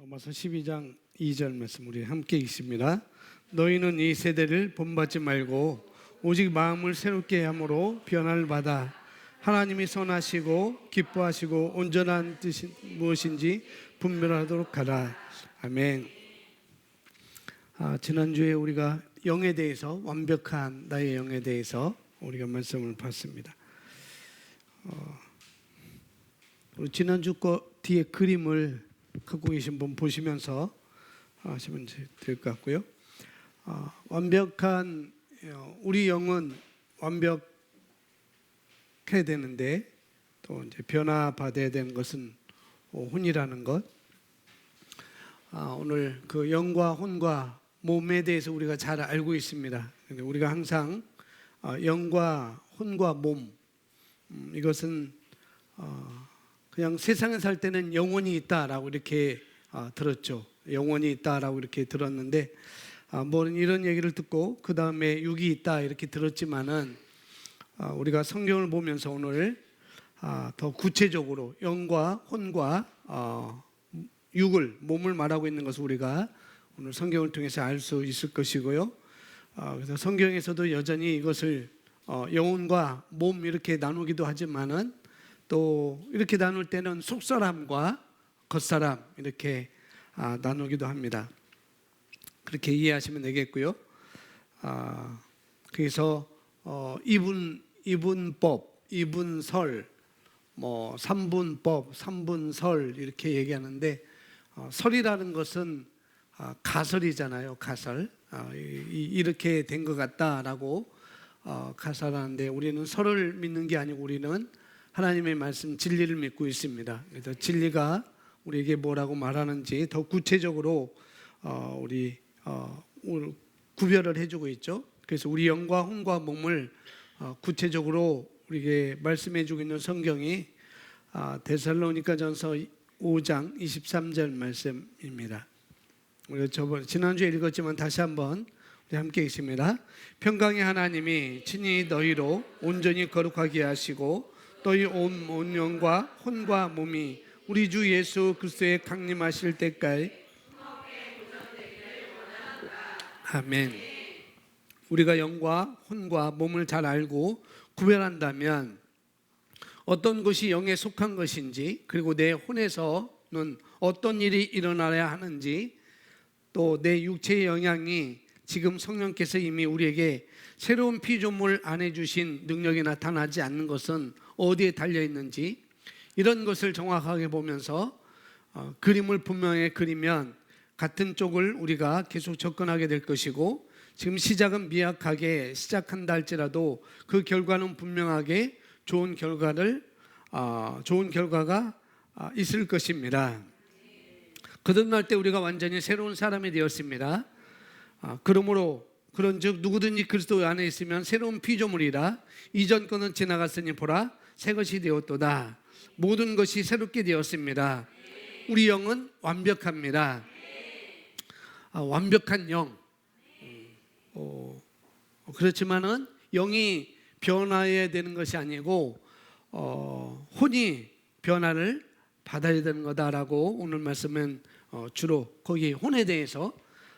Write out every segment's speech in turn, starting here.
로마서 12장 2절 말씀 우리 함께 읽습니다. 너희는 이 세대를 본받지 말고 오직 마음을 새롭게 함으로 변화를 받아 하나님이 선하시고 기뻐하시고 온전한 뜻이 무엇인지 분별하도록 하라. 아멘. 지난주에 우리가 영에 대해서, 완벽한 나의 영에 대해서 우리가 말씀을 봤습니다. 지난주 거 뒤에 그림을 갖고 계신 분 보시면서 하시면 될 것 같고요. 완벽한 우리 영은 완벽해야 되는데 또 이제 변화받아야 되는 것은 혼이라는 것. 오늘 그 영과 혼과 몸에 대해서 우리가 잘 알고 있습니다. 근데 우리가 항상 영과 혼과 몸, 이것은 그냥 세상에 살 때는 영혼이 있다라고 이렇게 들었죠. 영혼이 있다라고 이렇게 들었는데, 뭐 이런 얘기를 듣고 그 다음에 육이 있다 이렇게 들었지만은, 우리가 성경을 보면서 오늘 더 구체적으로 영과 혼과 육을, 몸을 말하고 있는 것을 우리가 오늘 성경을 통해서 알 수 있을 것이고요. 그래서 성경에서도 여전히 이것을 영혼과 몸 이렇게 나누기도 하지만은, 또 이렇게 나눌 때는 속사람과 겉사람 이렇게 나누기도 합니다. 그렇게 이해하시면 되겠고요. 그래서 이분법, 이분설, 뭐 삼분법, 삼분설 이렇게 얘기하는데, 설이라는 것은 가설이잖아요. 가설. 이렇게 된 것 같다라고 가설하는데, 우리는 설을 믿는 게 아니고 우리는 하나님의 말씀 진리를 믿고 있습니다. 그래서 진리가 우리에게 뭐라고 말하는지 더 구체적으로 우리 구별을 해주고 있죠. 그래서 우리 영과 혼과 몸을 구체적으로 우리에게 말씀해주고 있는 성경이 데살로니가전서 5장 23절 말씀입니다. 우리가 지난주에 읽었지만 다시 한번 우리 함께 읽습니다. 평강의 하나님이 친히 너희로 온전히 거룩하게 하시고 너희 온 영과 혼과 몸이 우리 주 예수 그리스도의 강림하실 때까지. 아멘. 우리가 영과 혼과 몸을 잘 알고 구별한다면 어떤 것이 영에 속한 것인지, 그리고 내 혼에서는 어떤 일이 일어나야 하는지, 또 내 육체의 영향이 지금 성령께서 이미 우리에게 새로운 피조물 안에 주신 능력이 나타나지 않는 것은 어디에 달려 있는지, 이런 것을 정확하게 보면서 그림을 분명하게 그리면 같은 쪽을 우리가 계속 접근하게 될 것이고, 지금 시작은 미약하게 시작한다 할지라도 그 결과는 분명하게 좋은 결과가 있을 것입니다. 거듭날 때 우리가 완전히 새로운 사람이 되었습니다. 그러므로 그런즉 누구든지 그리스도 안에 있으면 새로운 피조물이라, 이전 것은 지나갔으니 보라 새 것이 되었도다. 모든 것이 새롭게 되었습니다. 우리 영은 완벽합니다. 완벽한 영. 그렇지만은 영이 변화해야 되는 것이 아니고 혼이 변화를 받아야 되는 거다라고 오늘 말씀은 주로 거기 혼에 대해서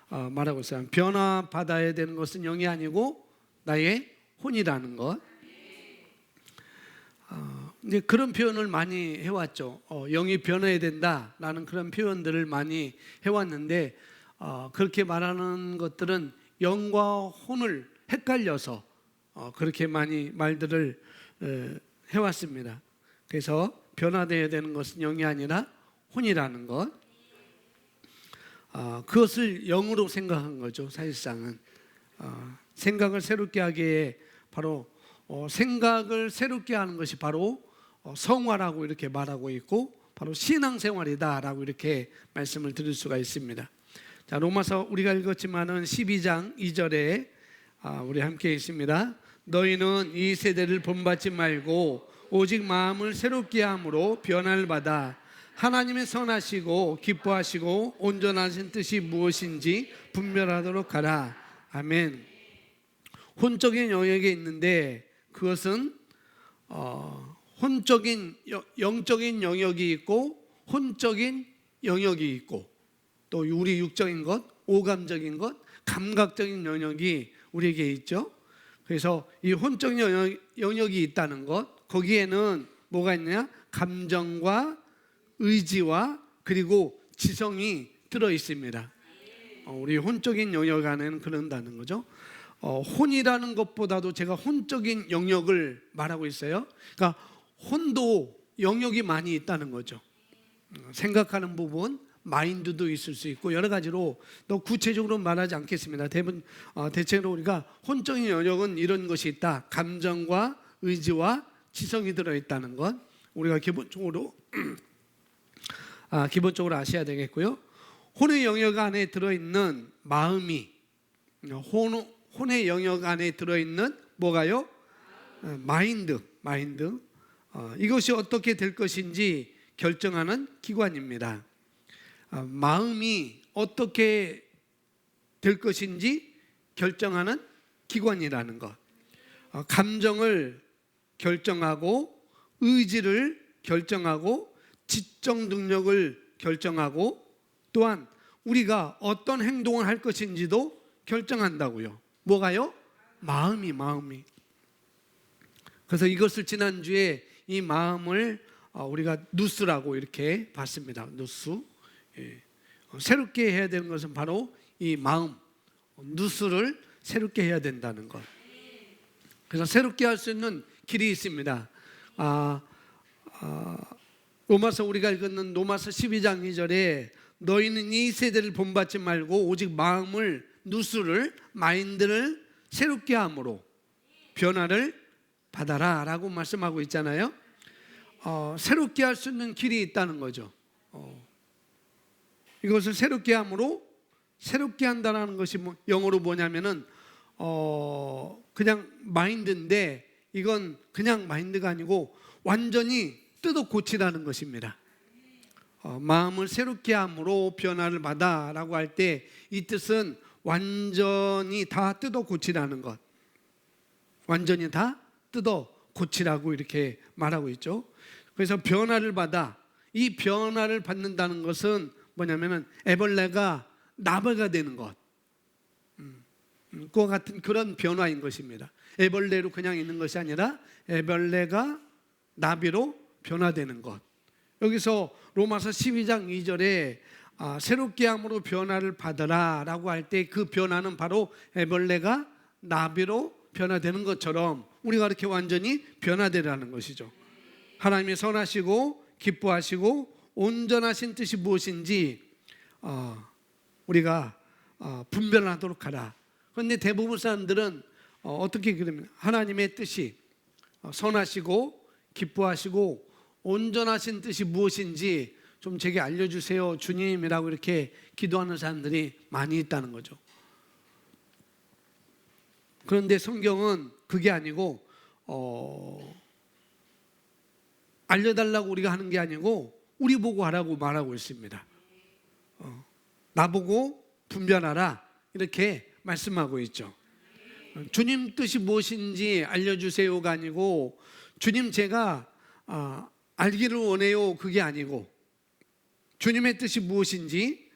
말하고 있어요. 변화 받아야 되는 것은 영이 아니고 나의 혼이라는 것. 이제 그런 표현을 많이 해왔죠. 영이 변해야 된다라는 그런 표현들을 많이 해왔는데, 그렇게 말하는 것들은 영과 혼을 헷갈려서 그렇게 많이 말들을 해왔습니다. 그래서 변화되어야 되는 것은 영이 아니라 혼이라는 것. 그것을 영으로 생각한 거죠. 사실상은 생각을 새롭게 하기에 바로 생각을 새롭게 하는 것이 바로 성화라고 이렇게 말하고 있고, 바로 신앙생활이다라고 이렇게 말씀을 드릴 수가 있습니다. 자, 로마서 우리가 읽었지만은 12장 2절에 우리 함께 있습니다. 너희는 이 세대를 본받지 말고 오직 마음을 새롭게 함으로 변화를 받아 하나님의 선하시고 기뻐하시고 온전하신 뜻이 무엇인지 분별하도록 하라. 아멘. 혼적인 영역에 있는데, 그것은 혼적인 영적인 영역이 있고 혼적인 영역이 있고, 또 우리 육적인 것, 오감적인 것, 감각적인 영역이 우리에게 있죠. 그래서 이 혼적 영역이 있다는 것, 거기에는 뭐가 있느냐? 감정과 의지와 그리고 지성이 들어 있습니다. 우리 혼적인 영역 안에는 그런다는 거죠. 혼이라는 것보다도 제가 혼적인 영역을 말하고 있어요. 그러니까 혼도 영역이 많이 있다는 거죠. 생각하는 부분, 마인드도 있을 수 있고 여러 가지로 더 구체적으로 말하지 않겠습니다. 대체로 우리가 혼적인 영역은 이런 것이 있다. 감정과 의지와 지성이 들어있다는 것, 우리가 기본적으로 아셔야 되겠고요. 혼의 영역 안에 들어있는 마음이, 혼의 영역 안에 들어있는 뭐가요? 마인드. 이것이 어떻게 될 것인지 결정하는 기관입니다. 마음이 어떻게 될 것인지 결정하는 기관이라는 것. 감정을 결정하고 의지를 결정하고 지적 능력을 결정하고 또한 우리가 어떤 행동을 할 것인지도 결정한다고요. 뭐가요? 마음이. 그래서 이것을 지난주에 이 마음을 우리가 누스라고 이렇게 봤습니다. 누스. 새롭게 해야 되는 것은 바로 이 마음, 누스를 새롭게 해야 된다는 것. 그래서 새롭게 할 수 있는 길이 있습니다. 로마서 우리가 읽는 로마서 12장 2절에 너희는 이 세대를 본받지 말고 오직 마음을, 누스를, 마인드를 새롭게 함으로 변화를 받아라 라고 말씀하고 있잖아요. 새롭게 할 수 있는 길이 있다는 거죠. 이것을 새롭게 함으로, 새롭게 한다는 것이 영어로 뭐냐면은 그냥 마인드인데 이건 그냥 마인드가 아니고 완전히 뜯어 고치라는 것입니다. 마음을 새롭게 함으로 변화를 받아 라고 할 때 이 뜻은 완전히 다 뜯어 고치라는 것, 완전히 다 뜯어 고치라고 이렇게 말하고 있죠. 그래서 변화를 받아, 이 변화를 받는다는 것은 뭐냐면은 애벌레가 나비가 되는 것, 그와 같은 그런 변화인 것입니다. 애벌레로 그냥 있는 것이 아니라 애벌레가 나비로 변화되는 것. 여기서 로마서 12장 2절에 새롭게 함으로 변화를 받으라 라고 할 때 그 변화는 바로 애벌레가 나비로 변화되는 것처럼 우리가 이렇게 완전히 변화되라는 것이죠. 하나님이 선하시고 기뻐하시고 온전하신 뜻이 무엇인지 우리가 분별하도록 하라. 그런데 대부분 사람들은 어떻게 그러면 하나님의 뜻이 선하시고 기뻐하시고 온전하신 뜻이 무엇인지 좀 제게 알려주세요 주님이라고 이렇게 기도하는 사람들이 많이 있다는 거죠. 그런데 성경은 그게 아니고 알려달라고 우리가 하는 게 아니고 우리 보고 하라고 말하고 있습니다. 나보고 분별하라 이렇게 말씀하고 있죠. 주님 뜻이 무엇인지 알려주세요가 아니고 주님 제가 알기를 원해요 그게 아니고 주님의 뜻이 무엇인지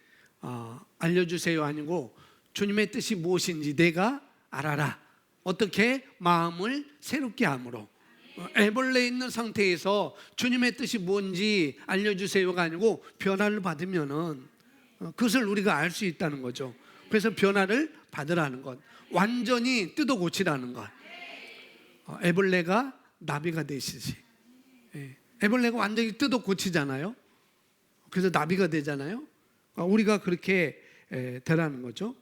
알려주세요 아니고 주님의 뜻이 무엇인지 내가 알아라. 어떻게? 마음을 새롭게 함으로. 애벌레 있는 상태에서 주님의 뜻이 뭔지 알려주세요가 아니고 변화를 받으면은 그것을 우리가 알 수 있다는 거죠. 그래서 변화를 받으라는 것, 완전히 뜯어 고치라는 것. 애벌레가 나비가 되시지. 애벌레가 완전히 뜯어 고치잖아요. 그래서 나비가 되잖아요. 우리가 그렇게 되라는 거죠.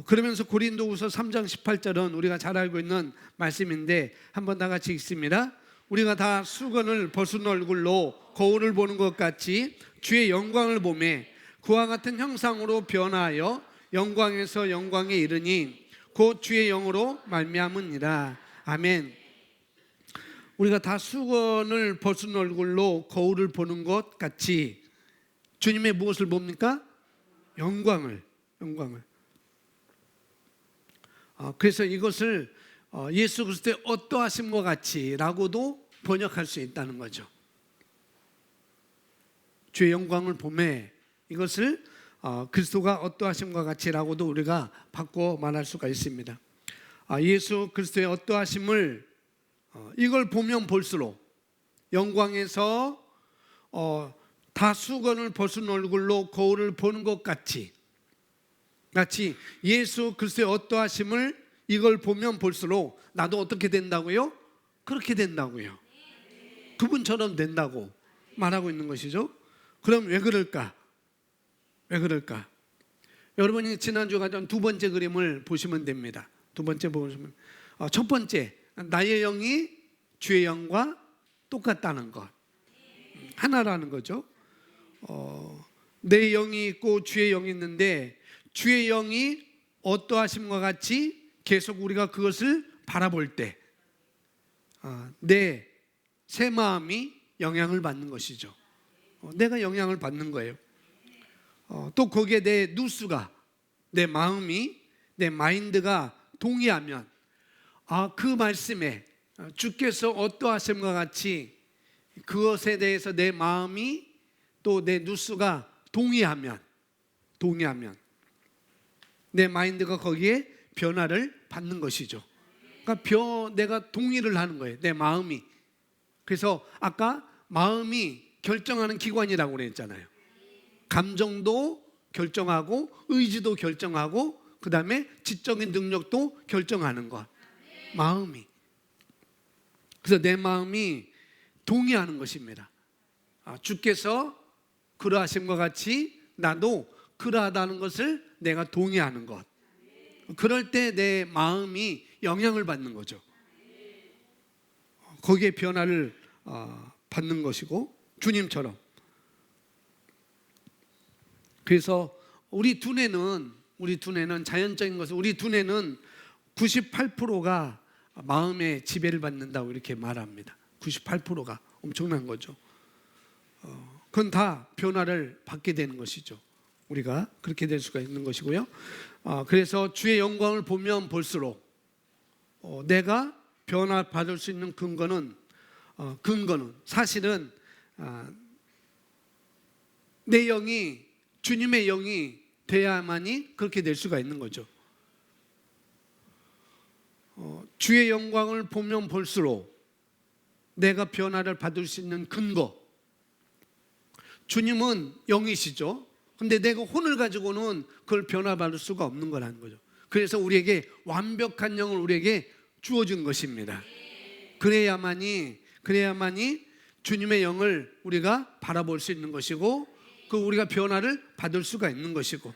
그러면서 고린도후서 3장 18절은 우리가 잘 알고 있는 말씀인데 한번 다 같이 읽습니다. 우리가 다 수건을 벗은 얼굴로 거울을 보는 것 같이 주의 영광을 보매 그와 같은 형상으로 변화하여 영광에서 영광에 이르니 곧 주의 영으로 말미암으니라. 아멘. 우리가 다 수건을 벗은 얼굴로 거울을 보는 것 같이 주님의 무엇을 봅니까? 영광을. 그래서 이것을 예수 그리스도의 어떠하심과 같이 라고도 번역할 수 있다는 거죠. 주의 영광을 보매 이것을 그리스도가 어떠하심과 같이라고도 우리가 바꿔 말할 수가 있습니다. 예수 그리스도의 어떠하심을 이걸 보면 볼수록 영광에서 다 수건을 벗은 얼굴로 거울을 보는 것 같이 예수 그리스도의 어떠하심을 이걸 보면 볼수록 나도 어떻게 된다고요? 그렇게 된다고요. 그분처럼 된다고 말하고 있는 것이죠. 그럼 왜 그럴까? 왜 그럴까? 여러분이 지난주 가져온 두 번째 그림을 보시면 됩니다. 두 번째 보시면 첫 번째, 나의 영이 주의 영과 똑같다는 것, 하나라는 거죠. 내 영이 있고 주의 영이 있는데 주의 영이 어떠하심과 같이 계속 우리가 그것을 바라볼 때 내 새 마음이 영향을 받는 것이죠. 내가 영향을 받는 거예요. 또 거기에 내 누수가, 내 마음이, 내 마인드가 동의하면 그 말씀에 주께서 어떠하심과 같이 그것에 대해서 내 마음이 또 내 누수가 동의하면 내 마인드가 거기에 변화를 받는 것이죠. 그러니까 내가 동의를 하는 거예요. 내 마음이. 그래서 아까 마음이 결정하는 기관이라고 그랬잖아요. 감정도 결정하고 의지도 결정하고 그 다음에 지적인 능력도 결정하는 것. 마음이. 그래서 내 마음이 동의하는 것입니다. 주께서 그러하심과 같이 나도 그러하다는 것을 내가 동의하는 것. 그럴 때 내 마음이 영향을 받는 거죠. 거기에 변화를 받는 것이고 주님처럼. 그래서 우리 두뇌는 자연적인 것은 우리 두뇌는 98%가 마음의 지배를 받는다고 이렇게 말합니다. 98%가 엄청난 거죠. 그건 다 변화를 받게 되는 것이죠. 우리가 그렇게 될 수가 있는 것이고요. 그래서 주의 영광을 보면 볼수록 내가 변화받을 수 있는 근거는 사실은 내 영이 주님의 영이 돼야만이 그렇게 될 수가 있는 거죠. 주의 영광을 보면 볼수록 내가 변화를 받을 수 있는 근거, 주님은 영이시죠. 근데 내가 혼을 가지고는 그걸 변화받을 수가 없는 거라는 거죠. 그래서 우리에게 완벽한 영을 우리에게 주어준 것입니다. 그래야만이 주님의 영을 우리가 바라볼 수 있는 것이고 그 우리가 변화를 받을 수가 있는 것이고.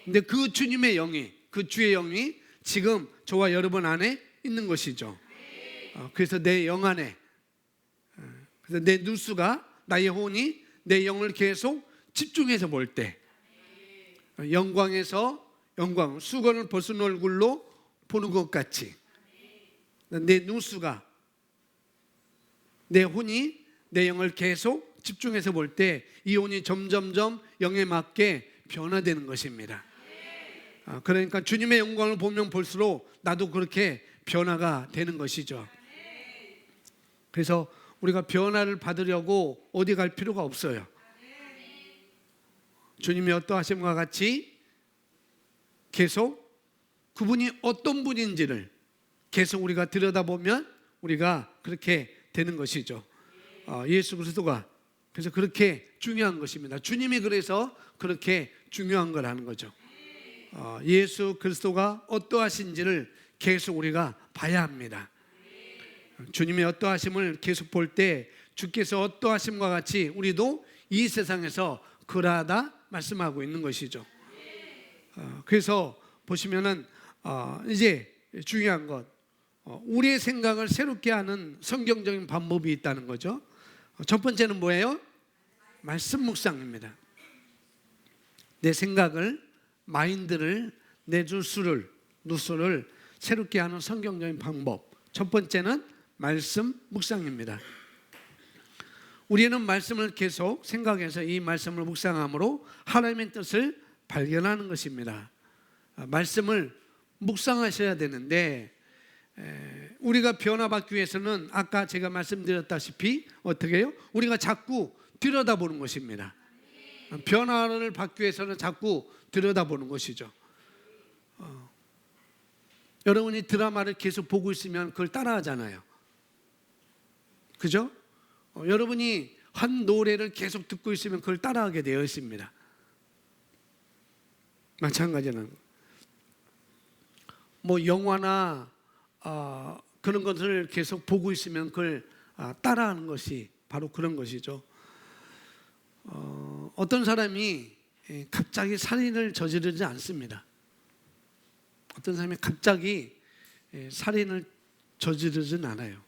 근데 그 주님의 영이, 그 주의 영이 지금 저와 여러분 안에 있는 것이죠. 그래서 내 영 안에, 그래서 내 누수가, 나의 혼이 내 영을 계속 집중해서 볼 때 영광에서 영광, 수건을 벗은 얼굴로 보는 것 같이 내 누수가, 내 혼이 내 영을 계속 집중해서 볼 때 이 혼이 점점점 영에 맞게 변화되는 것입니다. 그러니까 주님의 영광을 보면 볼수록 나도 그렇게 변화가 되는 것이죠. 그래서 우리가 변화를 받으려고 어디 갈 필요가 없어요. 주님이 어떠하심과 같이 계속 그분이 어떤 분인지를 계속 우리가 들여다보면 우리가 그렇게 되는 것이죠. 예수 그리스도가 그래서 그렇게 중요한 것입니다. 주님이 그래서 그렇게 중요한 거라는 거죠. 예수 그리스도가 어떠하신지를 계속 우리가 봐야 합니다. 주님의 어떠하심을 계속 볼 때 주께서 어떠하심과 같이 우리도 이 세상에서 그러하다 말씀하고 있는 것이죠. 그래서 보시면은 이제 중요한 것, 우리의 생각을 새롭게 하는 성경적인 방법이 있다는 거죠. 첫 번째는 뭐예요? 말씀 묵상입니다. 내 생각을, 마인드를, 내 누수를 새롭게 하는 성경적인 방법. 첫 번째는 말씀 묵상입니다. 우리는 말씀을 계속 생각해서 이 말씀을 묵상함으로 하나님의 뜻을 발견하는 것입니다. 말씀을 묵상하셔야 되는데 우리가 변화받기 위해서는 아까 제가 말씀드렸다시피 어떻게 해요? 우리가 자꾸 들여다보는 것입니다. 변화를 받기 위해서는 자꾸 들여다보는 것이죠. 여러분이 드라마를 계속 보고 있으면 그걸 따라하잖아요. 그죠? 여러분이 한 노래를 계속 듣고 있으면 그걸 따라하게 되어 있습니다. 마찬가지는 뭐 영화나 그런 것을 계속 보고 있으면 그걸 따라하는 것이 바로 그런 것이죠. 어떤 사람이 갑자기 살인을 저지르지 않습니다. 어떤 사람이 갑자기 살인을 저지르진 않아요.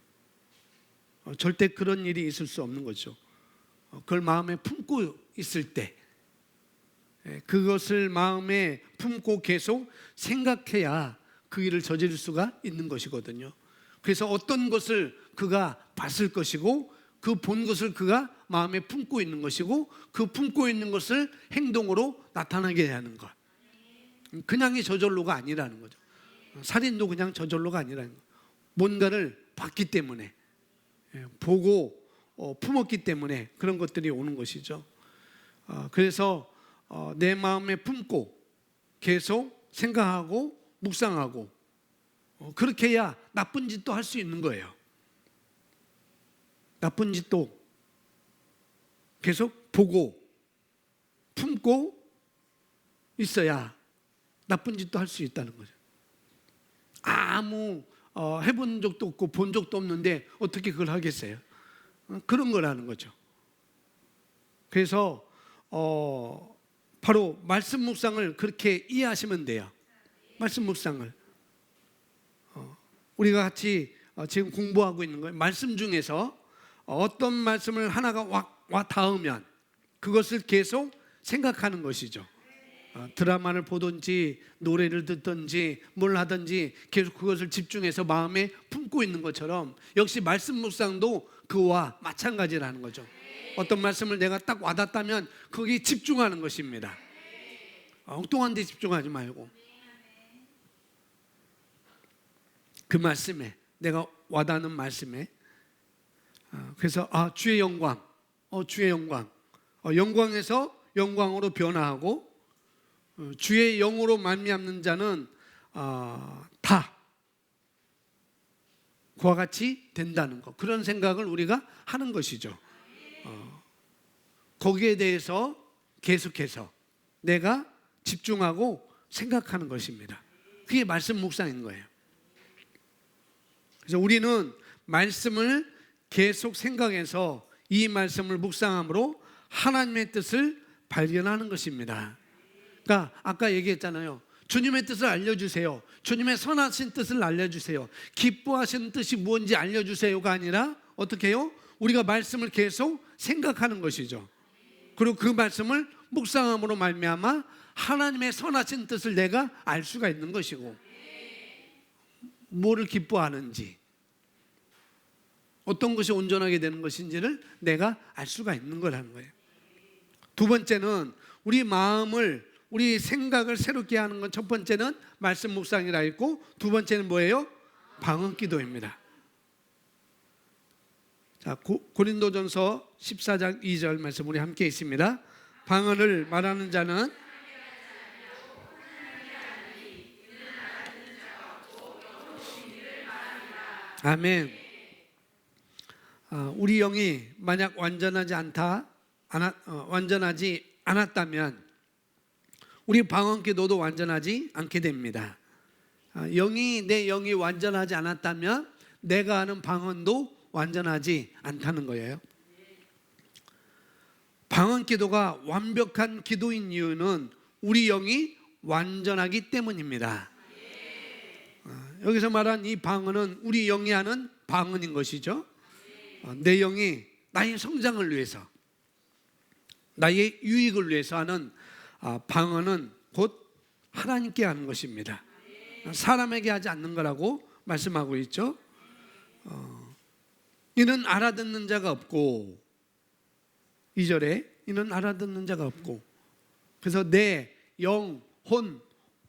절대 그런 일이 있을 수 없는 거죠. 그걸 마음에 품고 있을 때, 그것을 마음에 품고 계속 생각해야 그 일을 저지를 수가 있는 것이거든요. 그래서 어떤 것을 그가 봤을 것이고, 그 본 것을 그가 마음에 품고 있는 것이고, 그 품고 있는 것을 행동으로 나타나게 하는 것. 그냥이 저절로가 아니라는 거죠. 살인도 그냥 저절로가 아니라는 거예요. 뭔가를 봤기 때문에, 보고 품었기 때문에 그런 것들이 오는 것이죠. 그래서 내 마음에 품고 계속 생각하고 묵상하고, 그렇게 해야 나쁜 짓도 할 수 있는 거예요. 나쁜 짓도 계속 보고 품고 있어야 나쁜 짓도 할 수 있다는 거죠. 아무 해본 적도 없고 본 적도 없는데 어떻게 그걸 하겠어요? 그런 거라는 거죠. 그래서 바로 말씀 묵상을 그렇게 이해하시면 돼요. 말씀 묵상을 우리가 같이 지금 공부하고 있는 거예요. 말씀 중에서 어떤 말씀을 하나가 와 닿으면 그것을 계속 생각하는 것이죠. 드라마를 보든지 노래를 듣든지 뭘 하든지 계속 그것을 집중해서 마음에 품고 있는 것처럼, 역시 말씀 묵상도 그와 마찬가지라는 거죠. 어떤 말씀을 내가 딱 와닿다면 거기에 집중하는 것입니다. 엉뚱한 데 집중하지 말고 그 말씀에, 내가 와닿는 말씀에. 그래서 주의 영광, 주의 영광, 영광에서 영광으로 변화하고, 주의 영으로 말미암는 자는 다 그와 같이 된다는 것, 그런 생각을 우리가 하는 것이죠. 거기에 대해서 계속해서 내가 집중하고 생각하는 것입니다. 그게 말씀 묵상인 거예요. 그래서 우리는 말씀을 계속 생각해서 이 말씀을 묵상함으로 하나님의 뜻을 발견하는 것입니다. 그러니까 아까 얘기했잖아요. 주님의 뜻을 알려주세요. 주님의 선하신 뜻을 알려주세요. 기뻐하시는 뜻이 무엇인지 알려주세요가 아니라 어떻게 해요? 우리가 말씀을 계속 생각하는 것이죠. 그리고 그 말씀을 묵상함으로 말미암아 하나님의 선하신 뜻을 내가 알 수가 있는 것이고, 뭐를 기뻐하는지, 어떤 것이 온전하게 되는 것인지를 내가 알 수가 있는 거라는 거예요. 두 번째는 우리 마음을, 우리 생각을 새롭게 하는 건, 첫 번째는 말씀 묵상이라 했고, 두 번째는 뭐예요? 방언 기도입니다. 자, 고린도전서 14장 2절 말씀 우리 함께 있습니다. 방언을 말하는 자는 아멘. 우리 영이 만약 완전하지 않았다면 우리 방언 기도도 완전하지 않게 됩니다. 내 영이 완전하지 않았다면 내가 하는 방언도 완전하지 않다는 거예요. 방언 기도가 완벽한 기도인 이유는 우리 영이 완전하기 때문입니다. 여기서 말한 이 방언은 우리 영이 하는 방언인 것이죠. 내 영이 나의 성장을 위해서, 나의 유익을 위해서 하는 방언은 곧 하나님께 하는 것입니다. 사람에게 하지 않는 거라고 말씀하고 있죠. 이는 알아듣는 자가 없고, 2절에 이는 알아듣는 자가 없고, 그래서 내 영, 혼,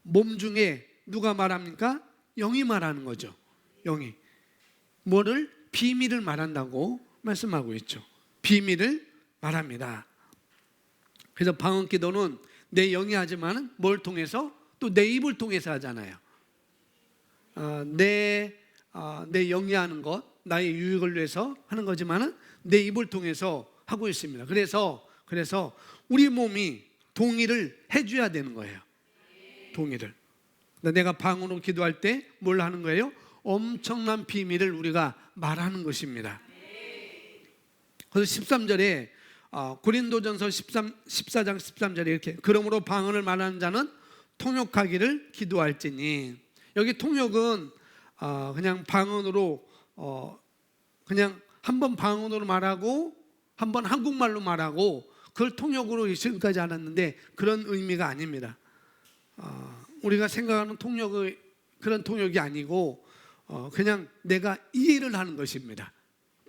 몸 중에 누가 말합니까? 영이 말하는 거죠. 영이 뭐를? 비밀을 말한다고 말씀하고 있죠. 비밀을 말합니다. 그래서 방언 기도는 내 영이 하지만 뭘 통해서? 또 내 입을 통해서 하잖아요. 내 영이 하는 것, 나의 유익을 위해서 하는 거지만은 내 입을 통해서 하고 있습니다. 그래서 우리 몸이 동의를 해줘야 되는 거예요. 동의를. 내가 방언으로 기도할 때 뭘 하는 거예요? 엄청난 비밀을 우리가 말하는 것입니다. 그래서 13절에 고린도전서 14장 13절에 이렇게 그러므로 방언을 말하는 자는 통역하기를 기도할지니. 여기 통역은 그냥 방언으로 그냥 한 번 방언으로 말하고 한 번 한국말로 말하고 그걸 통역으로 지금까지 알았는데 그런 의미가 아닙니다. 우리가 생각하는 통역의 그런 통역이 아니고 그냥 내가 이해를 하는 것입니다.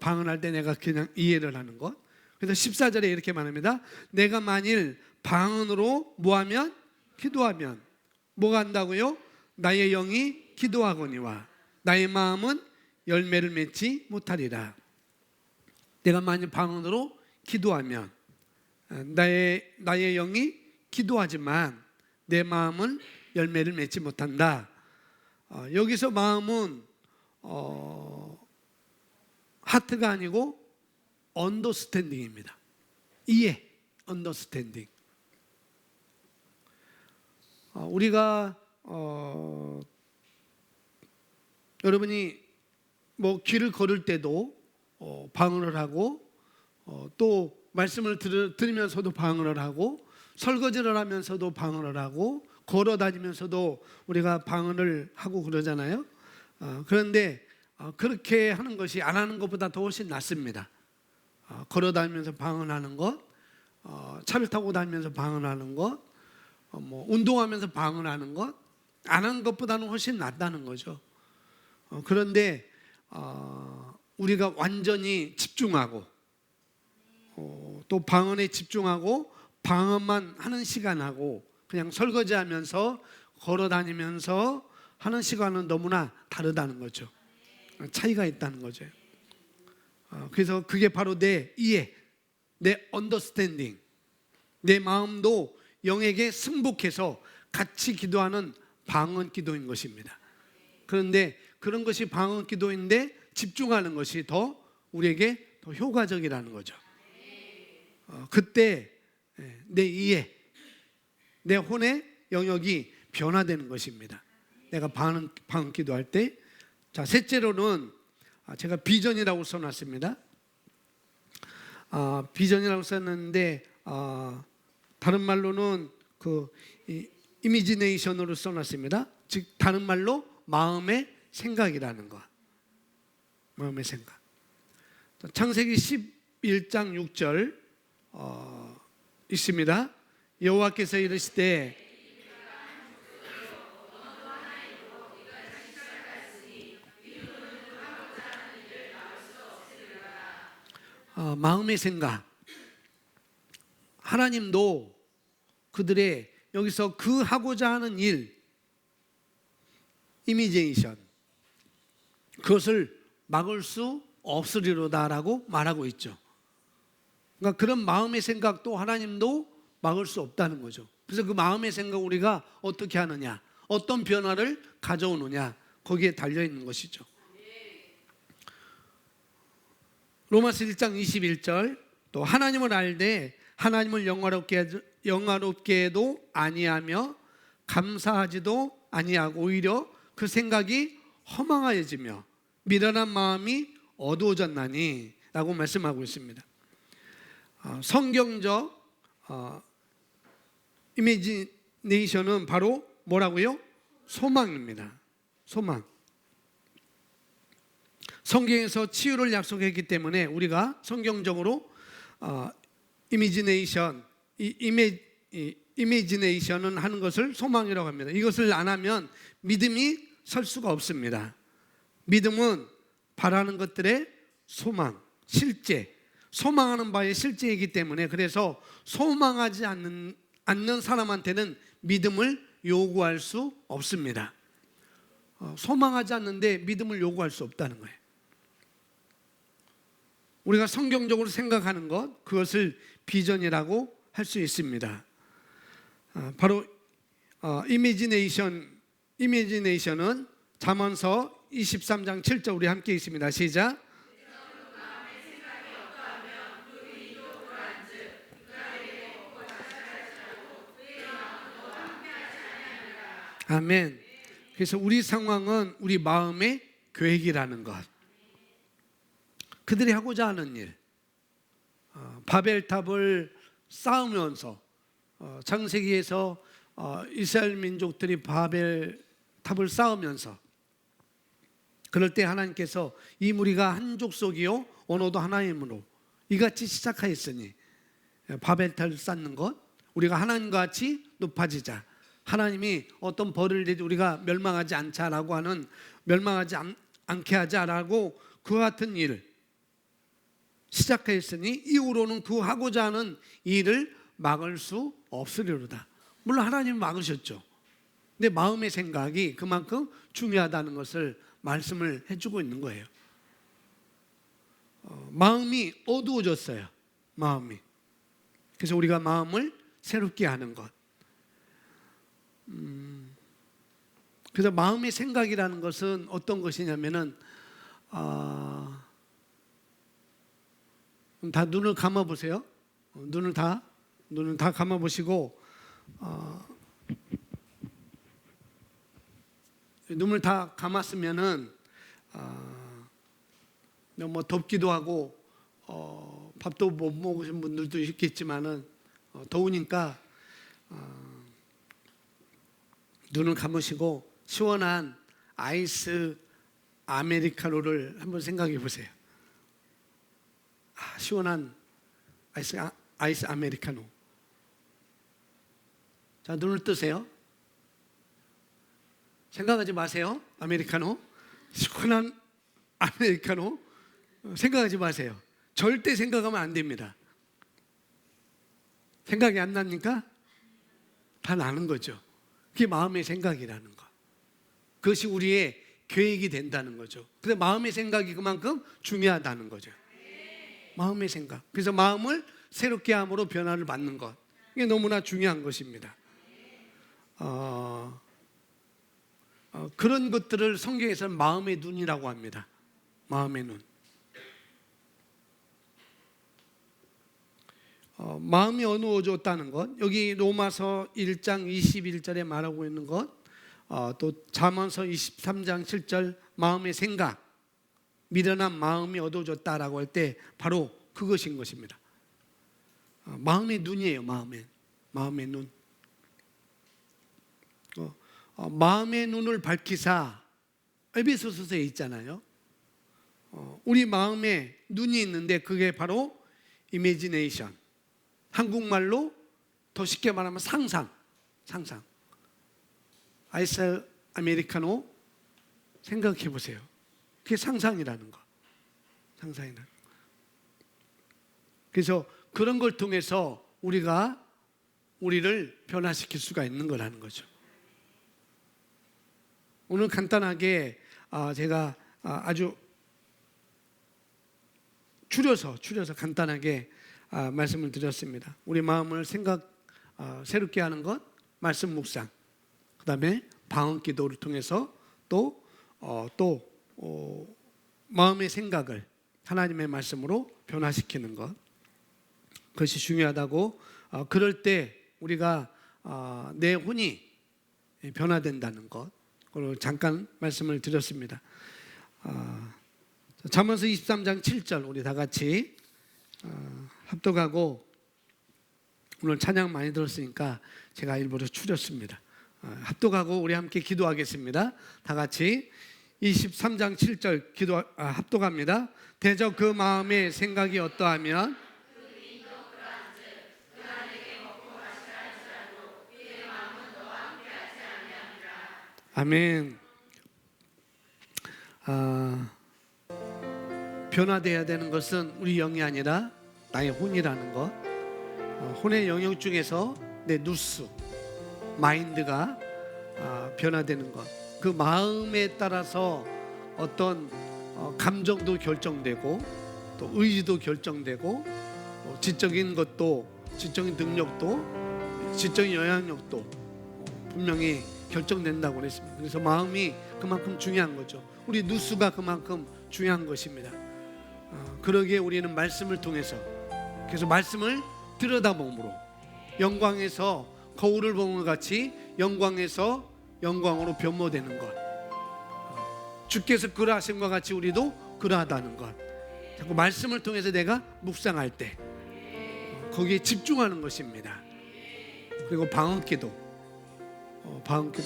방언할 때 내가 그냥 이해를 하는 것. 그래서 14절에 이렇게 말합니다. 내가 만일 방언으로 뭐하면? 기도하면 뭐가 한다고요? 나의 영이 기도하거니와 나의 마음은 열매를 맺지 못하리라. 내가 만일 방언으로 기도하면 나의 영이 기도하지만 내 마음은 열매를 맺지 못한다. 여기서 마음은 하트가 아니고 언더스탠딩입니다. 이해, 언더스탠딩. 우리가 여러분이 뭐 길을 걸을 때도 방언을 하고 또 말씀을 들으면서도 방언을 하고 설거지를 하면서도 방언을 하고 걸어 다니면서도 우리가 방언을 하고 그러잖아요. 그런데 그렇게 하는 것이 안 하는 것보다 더 훨씬 낫습니다. 걸어 다니면서 방언하는 것, 차를 타고 다니면서 방언하는 것, 뭐 운동하면서 방언하는 것, 안 하는 것보다는 훨씬 낫다는 거죠. 그런데 우리가 완전히 집중하고 또 방언에 집중하고 방언만 하는 시간하고 그냥 설거지하면서 걸어다니면서 하는 시간은 너무나 다르다는 거죠. 차이가 있다는 거죠. 그래서 그게 바로 내 이해, 내 언더스탠딩, 내 마음도 영에게 승복해서 같이 기도하는 방언 기도인 것입니다. 그런데 그런 것이 방언 기도인데 집중하는 것이 더 우리에게 더 효과적이라는 거죠. 그때 내 이해, 내 혼의 영역이 변화되는 것입니다. 내가 방언 기도할 때. 자, 셋째로는 제가 비전이라고 써놨습니다. 비전이라고 썼는데 다른 말로는 그 이미지네이션으로 써놨습니다. 즉 다른 말로 마음의 생각이라는 것. 마음의 생각. 창세기 11장 6절 있습니다. 여호와께서 이르시되 마음의 생각. 하나님도 그들의 여기서 그 하고자 하는 일, 이미제이션, 그것을 막을 수 없으리로다라고 말하고 있죠. 그러니까 그런 마음의 생각도 하나님도 막을 수 없다는 거죠. 그래서 그 마음의 생각 우리가 어떻게 하느냐, 어떤 변화를 가져오느냐, 거기에 달려있는 것이죠. 로마서 1장 21절 또 하나님을 알되 하나님을 영화롭게도 아니하며 감사하지도 아니하고 오히려 그 생각이 허망하여지며 미련한 마음이 어두워졌나니 라고 말씀하고 있습니다. 성경적 이미지네이션은 바로 뭐라고요? 소망입니다. 소망. 성경에서 치유를 약속했기 때문에 우리가 성경적으로 이미지네이션은 하는 것을 소망이라고 합니다. 이것을 안 하면 믿음이 설 수가 없습니다. 믿음은 바라는 것들의 소망, 실제, 소망하는 바의 실제이기 때문에 그래서 소망하지 않는 사람한테는 믿음을 요구할 수 없습니다. 소망하지 않는데 믿음을 요구할 수 없다는 거예요. 우리가 성경적으로 생각하는 것, 그것을 비전이라고 할 수 있습니다. 바로 이미지네이션은 잠언서 23장 7절 우리 함께 있습니다. 시작. 아멘. 그래서 우리 상황은 우리 마음의 계획이라는 것. 그들이 하고자 하는 일, 바벨탑을 쌓으면서 창세기에서 이스라엘 민족들이 바벨탑을 쌓으면서 그럴 때 하나님께서 이 무리가 한 족속이요 언어도 하나이므로 이같이 시작하였으니 바벨탑을 쌓는 것, 우리가 하나님과 같이 높아지자. 하나님이 어떤 벌을 내지 우리가 멸망하지 않자라고 하는, 멸망하지 않게 하자라고 그와 같은 일을 시작하였으니 이후로는 그 하고자 하는 일을 막을 수 없으리로다. 물론 하나님은 막으셨죠. 근데 마음의 생각이 그만큼 중요하다는 것을 말씀을 해주고 있는 거예요. 마음이 어두워졌어요. 마음이. 그래서 우리가 마음을 새롭게 하는 것. 그래서 마음의 생각이라는 것은 어떤 것이냐면은 다 눈을 감아 보세요. 눈을 다 감아 보시고 눈을 다 감았으면은 뭐 덥기도 하고 밥도 못 먹으신 분들도 있겠지만은 더우니까 눈을 감으시고 시원한 아이스 아메리카노를 한번 생각해 보세요. 시원한 아이스 아메리카노. 자, 눈을 뜨세요. 생각하지 마세요. 아메리카노. 시원한 아메리카노. 생각하지 마세요. 절대 생각하면 안 됩니다. 생각이 안 납니까? 다 나는 거죠. 그게 마음의 생각이라는 것. 그것이 우리의 계획이 된다는 거죠. 근데 마음의 생각이 그만큼 중요하다는 거죠. 마음의 생각. 그래서 마음을 새롭게 함으로 변화를 받는 것. 이게 너무나 중요한 것입니다. 그런 것들을 성경에서는 마음의 눈이라고 합니다. 마음의 눈. 마음이 어두워졌다는 것, 여기 로마서 1장 21절에 말하고 있는 것, 또 잠언서 23장 7절 마음의 생각, 미련한 마음이 어두워졌다라고 할 때 바로 그것인 것입니다. 마음의 눈이에요. 마음의 눈. 마음의 눈을 밝히사, 에베소서에 있잖아요. 우리 마음에 눈이 있는데 그게 바로 이미지네이션. 한국말로 더 쉽게 말하면 상상. 아이스 아메리카노 생각해 보세요. 그게 상상이라는 거. 그래서 그런 걸 통해서 우리를 변화시킬 수가 있는 거라는 거죠. 오늘 간단하게 제가 아주 줄여서 간단하게 말씀을 드렸습니다. 우리 마음을 새롭게 하는 것, 말씀 묵상, 그 다음에 방언 기도를 통해서 또 마음의 생각을 하나님의 말씀으로 변화시키는 것, 그것이 중요하다고. 그럴 때 우리가 내 혼이 변화된다는 것, 그걸 잠깐 말씀을 드렸습니다. 잠언서 23장 7절 우리 다 같이 합독하고, 오늘 찬양 많이 들었으니까 제가 일부러 줄였습니다. 합독하고 우리 함께 기도하겠습니다. 다 같이 23장 7절 합독합니다. 대저 그 마음의 생각이 어떠하면 아멘. 변화되어야 되는 것은 우리 영이 아니라 나의 혼이라는 것. 혼의 영역 중에서 내 누스, 마인드가 변화되는 것. 그 마음에 따라서 어떤 감정도 결정되고 또 의지도 결정되고 지적인 것도 지적인 능력도 지적인 영향력도 분명히 결정된다고 그랬습니다. 그래서 마음이 그만큼 중요한 거죠. 우리 누수가 그만큼 중요한 것입니다. 그러기에 우리는 말씀을 통해서 그래서 말씀을 들여다봄으로 영광에서 거울을 보는 것 같이 영광에서 영광으로 변모되는 것, 주께서 그러하신 것 같이 우리도 그러하다는 것, 자꾸 말씀을 통해서 내가 묵상할 때 거기에 집중하는 것입니다. 그리고 방언기도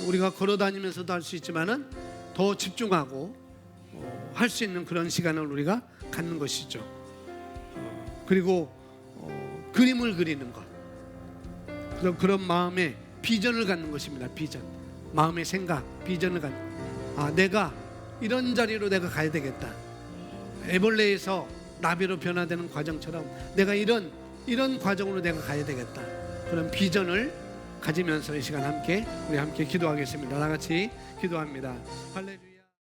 우리가 걸어다니면서도 할 수 있지만은 더 집중하고 할 수 있는 그런 시간을 우리가 갖는 것이죠. 그리고 그림을 그리는 것, 그런 마음의 비전을 갖는 것입니다. 비전, 마음의 생각, 비전을 갖는 것. 내가 이런 자리로 내가 가야 되겠다. 애벌레에서 나비로 변화되는 과정처럼 내가 이런 과정으로 내가 가야 되겠다. 그런 비전을 가지면서 이 시간 우리 함께 기도하겠습니다. 다 같이 기도합니다. 할렐루야.